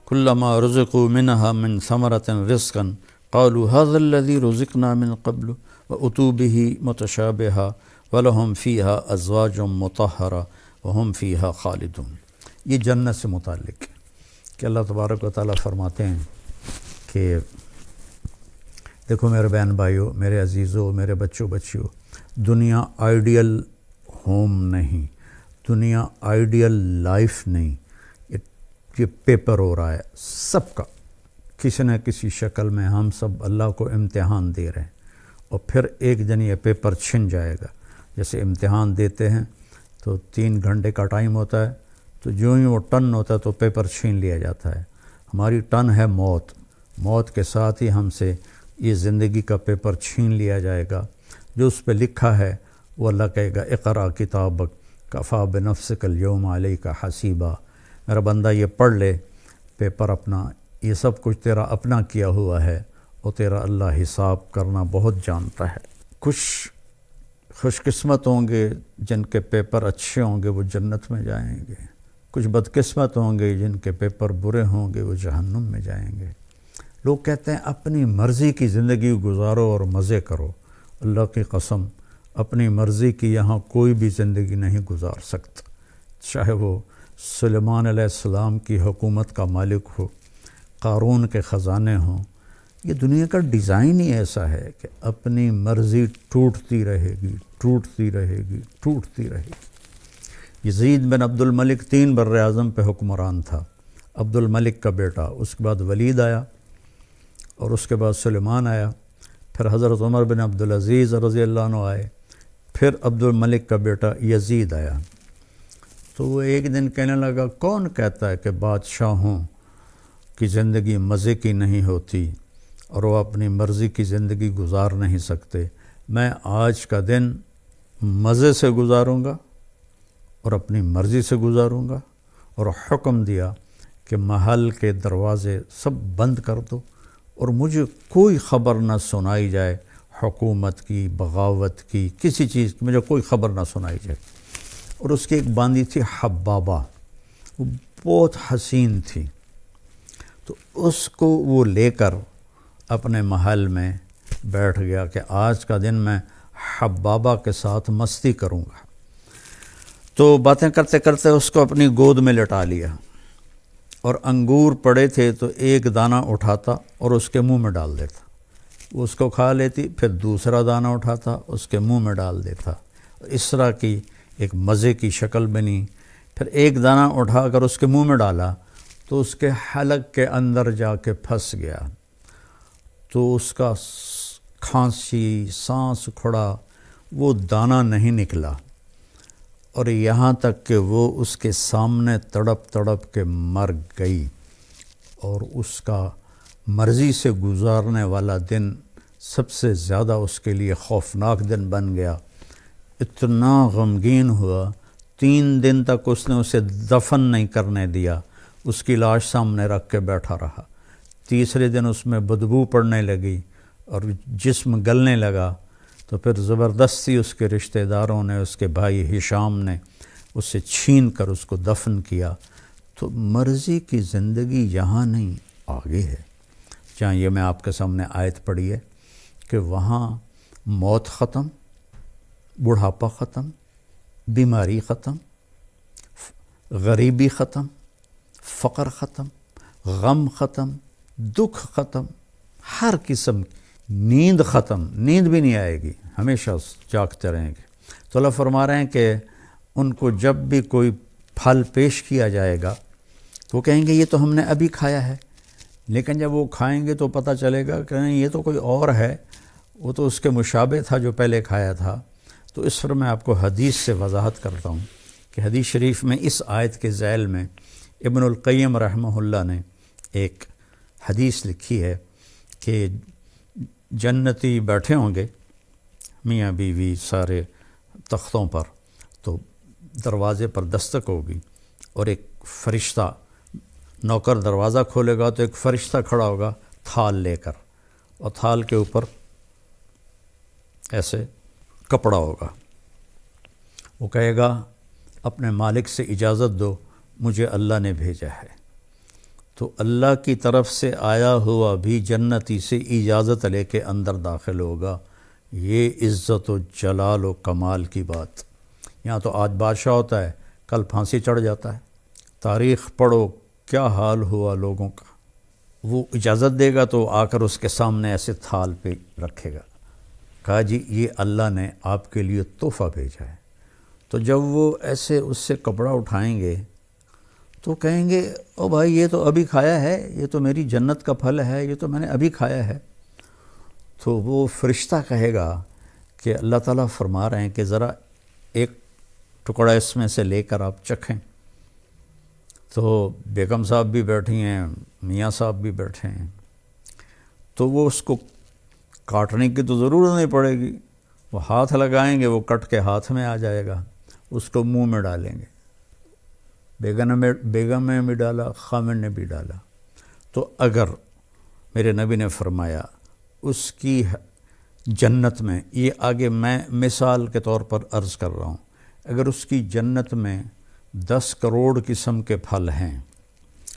كلما رزقوا منها من ثمرة رزقا قالوا هذا الذي رزقنا من قبل وأتوا به متشابها ولهم فيها أزواج مطهرة وهم فيها خالدون۔ یہ جنت سے متعلق کہ اللہ تبارک و تعالیٰ فرماتے ہیں کہ دیکھو میرے بہن بھائیو، میرے عزیزو، میرے بچوں بچیوں، دنیا آئیڈیل ہوم نہیں، دنیا آئیڈیل لائف نہیں، یہ پیپر ہو رہا ہے سب کا، کسی نہ کسی شکل میں ہم سب اللہ کو امتحان دے رہے ہیں، اور پھر ایک دن یہ پیپر چھن جائے گا۔ جیسے امتحان دیتے ہیں تو 3 گھنٹے کا ٹائم ہوتا ہے، تو جو ہی وہ ٹن ہوتا ہے تو پیپر چھین لیا جاتا ہے۔ ہماری ٹن ہے موت، موت کے ساتھ ہی ہم سے یہ زندگی کا پیپر چھین لیا جائے گا۔ جو اس پہ لکھا ہے وہ اللہ کہے گا اقرأ کتابک کفیٰ بنفسک الیوم علیک حسیبا، میرا بندہ یہ پڑھ لے پیپر اپنا، یہ سب کچھ تیرا اپنا کیا ہوا ہے اور تیرا اللہ حساب کرنا بہت جانتا ہے۔ کچھ خوش قسمت ہوں گے جن کے پیپر اچھے ہوں گے وہ جنت میں جائیں گے، کچھ بدقسمت ہوں گے جن کے پیپر برے ہوں گے وہ جہنم میں جائیں گے۔ لوگ کہتے ہیں اپنی مرضی کی زندگی گزارو اور مزے کرو، اللہ کی قسم اپنی مرضی کی یہاں کوئی بھی زندگی نہیں گزار سکتا، چاہے وہ سلیمان علیہ السلام کی حکومت کا مالک ہو، قارون کے خزانے ہوں۔ یہ دنیا کا ڈیزائن ہی ایسا ہے کہ اپنی مرضی ٹوٹتی رہے گی، ٹوٹتی رہے گی، ٹوٹتی رہے گی۔ یزید بن عبد الملک 3 بر اعظم پہ حکمران تھا، عبد الملک کا بیٹا، اس کے بعد ولید آیا اور اس کے بعد سلیمان آیا، پھر حضرت عمر بن عبدالعزیز رضی اللہ عنہ آئے، پھر عبد الملک کا بیٹا یزید آیا۔ تو وہ ایک دن کہنے لگا کون کہتا ہے کہ بادشاہوں کی زندگی مزے کی نہیں ہوتی اور وہ اپنی مرضی کی زندگی گزار نہیں سکتے؟ میں آج کا دن مزے سے گزاروں گا اور اپنی مرضی سے گزاروں گا، اور حکم دیا کہ محل کے دروازے سب بند کر دو اور مجھے کوئی خبر نہ سنائی جائے، حکومت کی، بغاوت کی، کسی چیز کی مجھے کوئی خبر نہ سنائی جائے۔ اور اس کی ایک باندی تھی حبابہ، وہ بہت حسین تھی، تو اس کو وہ لے کر اپنے محل میں بیٹھ گیا کہ آج کا دن میں حبابہ کے ساتھ مستی کروں گا۔ تو باتیں کرتے کرتے اس کو اپنی گود میں لٹا لیا، اور انگور پڑے تھے تو ایک دانہ اٹھاتا اور اس کے منہ میں ڈال دیتا، وہ اس کو کھا لیتی، پھر دوسرا دانہ اٹھاتا اس کے منہ میں ڈال دیتا، اس طرح کی ایک مزے کی شکل بنی۔ پھر ایک دانہ اٹھا کر اس کے منہ میں ڈالا تو اس کے حلق کے اندر جا کے پھنس گیا، تو اس کا کھانسی، سانس کھڑا، وہ دانہ نہیں نکلا، اور یہاں تک کہ وہ اس کے سامنے تڑپ تڑپ کے مر گئی، اور اس کا مرضی سے گزارنے والا دن سب سے زیادہ اس کے لیے خوفناک دن بن گیا۔ اتنا غمگین ہوا، 3 دن تک اس نے اسے دفن نہیں کرنے دیا، اس کی لاش سامنے رکھ کے بیٹھا رہا۔ تیسرے دن اس میں بدبو پڑنے لگی اور جسم گلنے لگا، تو پھر زبردستی اس کے رشتہ داروں نے، اس کے بھائی ہشام نے اسے چھین کر اس کو دفن کیا۔ تو مرضی کی زندگی یہاں نہیں، آگے ہے، جہاں یہ میں آپ کے سامنے آیت پڑھی ہے کہ وہاں موت ختم، بڑھاپا ختم، بیماری ختم، غریبی ختم، فقر ختم، غم ختم، دکھ ختم، ہر قسم، نیند ختم، نیند بھی نہیں آئے گی، ہمیشہ جاگتے رہیں گے۔ تو اللہ فرما رہے ہیں کہ ان کو جب بھی کوئی پھل پیش کیا جائے گا تو وہ کہیں گے یہ تو ہم نے ابھی کھایا ہے، لیکن جب وہ کھائیں گے تو پتہ چلے گا کہ نہیں یہ تو کوئی اور ہے، وہ تو اس کے مشابہ تھا جو پہلے کھایا تھا۔ تو اس پر میں آپ کو حدیث سے وضاحت کرتا ہوں کہ حدیث شریف میں اس آیت کے ذیل میں ابن القیم رحمہ اللہ نے ایک حدیث لکھی ہے کہ جنتی بیٹھے ہوں گے میاں بیوی سارے تختوں پر، تو دروازے پر دستک ہوگی اور ایک فرشتہ، نوکر دروازہ کھولے گا تو ایک فرشتہ کھڑا ہوگا تھال لے کر، اور تھال کے اوپر ایسے کپڑا ہوگا، وہ کہے گا اپنے مالک سے اجازت دو، مجھے اللہ نے بھیجا ہے۔ تو اللہ کی طرف سے آیا ہوا بھی جنتی سے اجازت لے کے اندر داخل ہوگا۔ یہ عزت و جلال و کمال کی بات۔ یہاں تو آج بادشاہ ہوتا ہے، کل پھانسی چڑھ جاتا ہے۔ تاریخ پڑھو کیا حال ہوا لوگوں کا۔ وہ اجازت دے گا تو آ کر اس کے سامنے ایسے تھال پہ رکھے گا، کہا جی یہ اللہ نے آپ کے لیے تحفہ بھیجا ہے۔ تو جب وہ ایسے اس سے کپڑا اٹھائیں گے تو کہیں گے او بھائی یہ تو ابھی کھایا ہے، یہ تو میری جنت کا پھل ہے، یہ تو میں نے ابھی کھایا ہے۔ تو وہ فرشتہ کہے گا کہ اللہ تعالیٰ فرما رہے ہیں کہ ذرا ایک ٹکڑا اس میں سے لے کر آپ چکھیں۔ تو بیگم صاحب بھی بیٹھی ہیں، میاں صاحب بھی بیٹھے ہیں، تو وہ اس کو کاٹنے کی تو ضرورت نہیں پڑے گی، وہ ہاتھ لگائیں گے وہ کٹ کے ہاتھ میں آ جائے گا، اس کو منہ میں ڈالیں گے۔ بیگم نے بھی ڈالا، خامن نے بھی ڈالا۔ تو اگر میرے نبی نے فرمایا اس کی جنت میں، یہ آگے میں مثال کے طور پر عرض کر رہا ہوں، اگر اس کی جنت میں 10 کروڑ قسم کے پھل ہیں،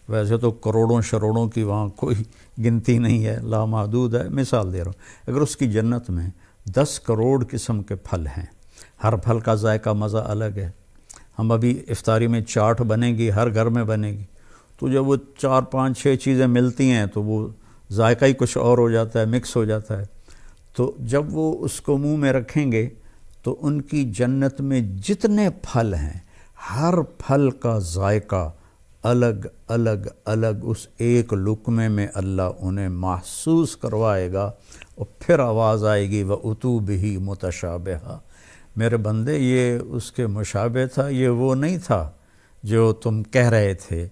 ویسے تو کروڑوں شروڑوں کی وہاں کوئی گنتی نہیں ہے، لامحدود ہے، مثال دے رہا ہوں، اگر اس کی جنت میں 10 کروڑ قسم کے پھل ہیں، ہر پھل کا ذائقہ مزہ الگ ہے۔ ہم ابھی افطاری میں چاٹ بنے گی، ہر گھر میں بنے گی، تو جب وہ 4 5 6 چیزیں ملتی ہیں تو وہ ذائقہ ہی کچھ اور ہو جاتا ہے، مکس ہو جاتا ہے۔ تو جب وہ اس کو منہ میں رکھیں گے تو ان کی جنت میں جتنے پھل ہیں ہر پھل کا ذائقہ الگ الگ الگ اس ایک لقمے میں اللہ انہیں محسوس کروائے گا، اور پھر آواز آئے گی وَأُتُوا بِهِ مُتَشَابِهًا، میرے بندے یہ اس کے مشابہ تھا، یہ وہ نہیں تھا جو تم کہہ رہے تھے۔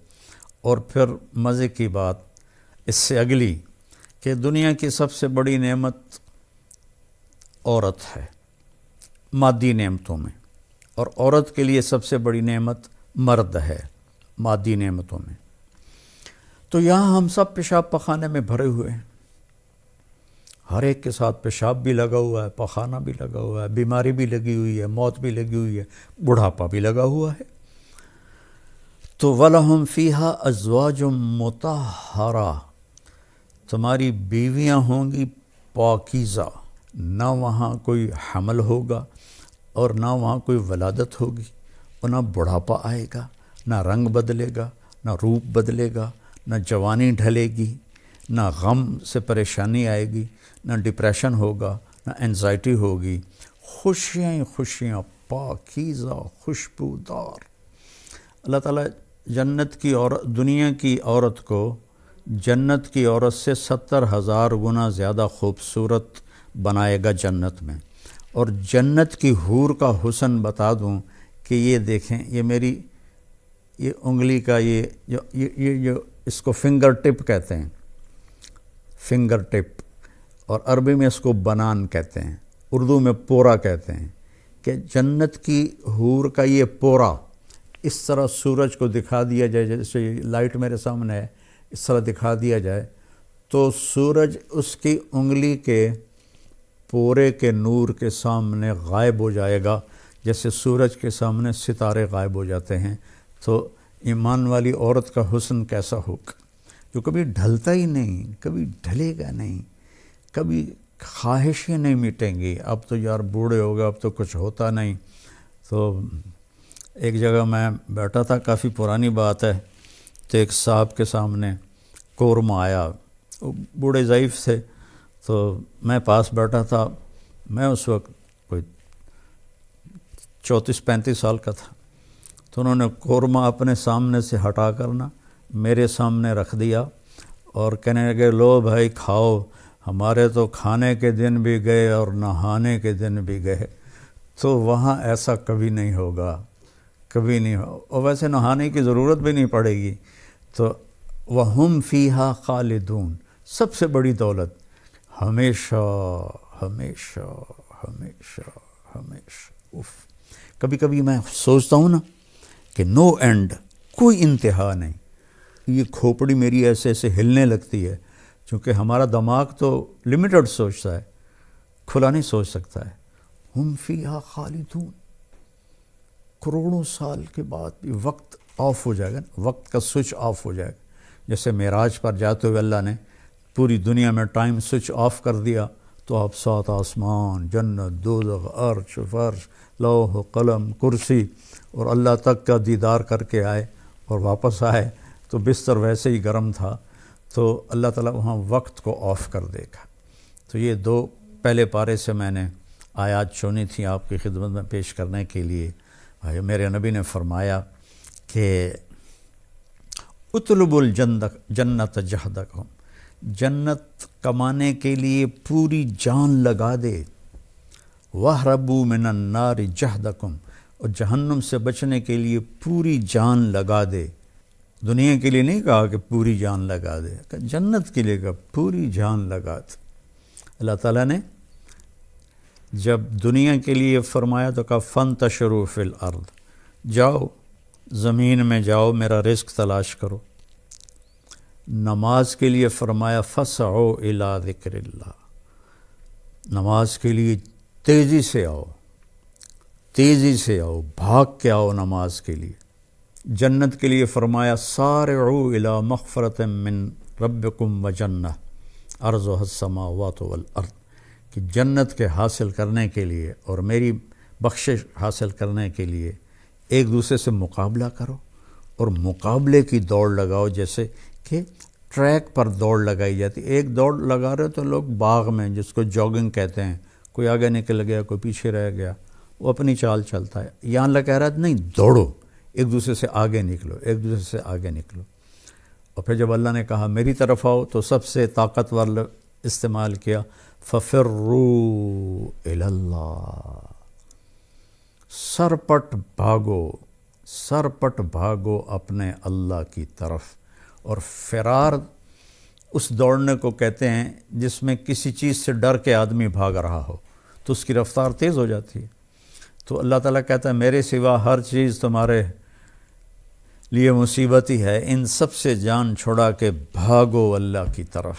اور پھر مزے کی بات اس سے اگلی کہ دنیا کی سب سے بڑی نعمت عورت ہے مادی نعمتوں میں، اور عورت کے لیے سب سے بڑی نعمت مرد ہے مادی نعمتوں میں۔ تو یہاں ہم سب پیشاب پخانے میں بھرے ہوئے ہیں، ہر ایک کے ساتھ پیشاب بھی لگا ہوا ہے، پخانہ بھی لگا ہوا ہے، بیماری بھی لگی ہوئی ہے، موت بھی لگی ہوئی ہے، بڑھاپا بھی لگا ہوا ہے۔ تو وَلَهُمْ فِيهَا أَزْوَاجٌ مُطَهَّرَةٌ، تمہاری بیویاں ہوں گی پاکیزہ، نہ وہاں کوئی حمل ہوگا اور نہ وہاں کوئی ولادت ہوگی، اور نہ بڑھاپا آئے گا، نہ رنگ بدلے گا، نہ روپ بدلے گا، نہ جوانی ڈھلے گی، نہ غم سے پریشانی آئے گی، نہ ڈپریشن ہوگا، نہ انزائٹی ہوگی، خوشیاں ہی خوشیاں، پاکیزہ، خوشبودار۔ اللہ تعالیٰ جنت کی عورت، دنیا کی عورت کو جنت کی عورت سے 70,000 گنا زیادہ خوبصورت بنائے گا جنت میں۔ اور جنت کی حور کا حسن بتا دوں کہ یہ دیکھیں، یہ میری یہ انگلی کا یہ اس کو فنگر ٹپ کہتے ہیں، فنگر ٹپ، اور عربی میں اس کو بنان کہتے ہیں، اردو میں پورا کہتے ہیں، کہ جنت کی حور کا یہ پورا اس طرح سورج کو دکھا دیا جائے، جیسے لائٹ میرے سامنے ہے، اس طرح دکھا دیا جائے تو سورج اس کی انگلی کے پورے کے نور کے سامنے غائب ہو جائے گا، جیسے سورج کے سامنے ستارے غائب ہو جاتے ہیں۔ تو ایمان والی عورت کا حسن کیسا ہوگا، جو کبھی ڈھلتا ہی نہیں، کبھی ڈھلے گا نہیں، کبھی خواہشیں نہیں مٹیں گی، اب تو یار بوڑھے ہو گئے، اب تو کچھ ہوتا نہیں۔ تو ایک جگہ میں بیٹھا تھا، کافی پرانی بات ہے، تو ایک صاحب کے سامنے قورمہ آیا، وہ بوڑھے ضعیف تھے، تو میں پاس بیٹھا تھا، میں اس وقت کوئی 34-35 سال کا تھا، تو انہوں نے قورمہ اپنے سامنے سے ہٹا کرنا میرے سامنے رکھ دیا اور کہنے لگے لو بھائی کھاؤ، ہمارے تو کھانے کے دن بھی گئے اور نہانے کے دن بھی گئے۔ تو وہاں ایسا کبھی نہیں ہوگا، کبھی نہیں ہو، اور ویسے نہانے کی ضرورت بھی نہیں پڑے گی۔ تو وَهُمْ فِيهَا خَالِدُونَ، سب سے بڑی دولت، ہمیشہ ہمیشہ ہمیشہ ہمیشہ۔ کبھی کبھی میں سوچتا ہوں نا کہ نو اینڈ، کوئی انتہا نہیں، یہ کھوپڑی میری ایسے ایسے ہلنے لگتی ہے، چونکہ ہمارا دماغ تو لمیٹڈ سوچتا ہے، کھلا نہیں سوچ سکتا ہے۔ ہم فیہا خالدون، کروڑوں سال کے بعد بھی وقت آف ہو جائے گا، وقت کا سوئچ آف ہو جائے گا، جیسے معراج پر جاتے ہوئے اللہ نے پوری دنیا میں ٹائم سوئچ آف کر دیا تو آپ 7 آسمان، جنت، دوزخ، عرش، فرش، لوح، قلم، کرسی اور اللہ تک کا دیدار کر کے آئے اور واپس آئے تو بستر ویسے ہی گرم تھا، تو اللہ تعالیٰ وہاں وقت کو آف کر دے گا۔ تو یہ 2 پہلے پارے سے میں نے آیات چنی تھیں آپ کی خدمت میں پیش کرنے کے لیے۔ میرے نبی نے فرمایا کہ اطلب الجنت جہدکم، جنت کمانے کے لیے پوری جان لگا دے، وَاہْرَبُوا مِنَ النَّارِ جَہْدَكُمْ، اور جہنم سے بچنے کے لیے پوری جان لگا دے۔ دنیا کے لیے نہیں کہا کہ پوری جان لگا دے، کہ جنت کے لیے کہا پوری جان لگا دے۔ اللہ تعالیٰ نے جب دنیا کے لیے فرمایا تو کہا فَانْتَشِرُوا فِي الْأَرْضِ، جاؤ زمین میں جاؤ میرا رزق تلاش کرو۔ نماز کے لیے فرمایا فَاسْعُوا إِلَىٰ ذِكْرِ اللَّهِ، نماز کے لیے تیزی سے آؤ، تیزی سے آؤ، بھاگ کے آؤ نماز کے لیے۔ جنت کے لیے فرمایا سارعوا إِلَىٰ مَغْفِرَةٍ مِّن رَبِّكُمْ وَجَنَّةٍ عَرْضُهَا السَّمَاوَاتُ وَالْأَرْضِ، کہ جنت کے حاصل کرنے کے لیے اور میری بخشش حاصل کرنے کے لیے ایک دوسرے سے مقابلہ کرو، اور مقابلے کی دوڑ لگاؤ، جیسے کہ ٹریک پر دوڑ لگائی جاتی۔ ایک دوڑ لگا رہے تو لوگ باغ میں، جس کو جاگنگ کہتے ہیں، کوئی آگے نکل گیا کوئی پیچھے رہ گیا، وہ اپنی چال چلتا ہے۔ یہاں اللہ کہہ رہا ہے نہیں، دوڑو، ایک دوسرے سے آگے نکلو، ایک دوسرے سے آگے نکلو۔ اور پھر جب اللہ نے کہا میری طرف آؤ تو سب سے طاقتور استعمال کیا فَفِرُّوا إِلَى اللَّهِ، سرپٹ بھاگو، سرپٹ بھاگو اپنے اللہ کی طرف۔ اور فرار اس دوڑنے کو کہتے ہیں جس میں کسی چیز سے ڈر کے آدمی بھاگ رہا ہو تو اس کی رفتار تیز ہو جاتی ہے۔ تو اللہ تعالیٰ کہتا ہے میرے سوا ہر چیز تمہارے لیے مصیبت ہی ہے، ان سب سے جان چھوڑا کے بھاگو اللہ کی طرف۔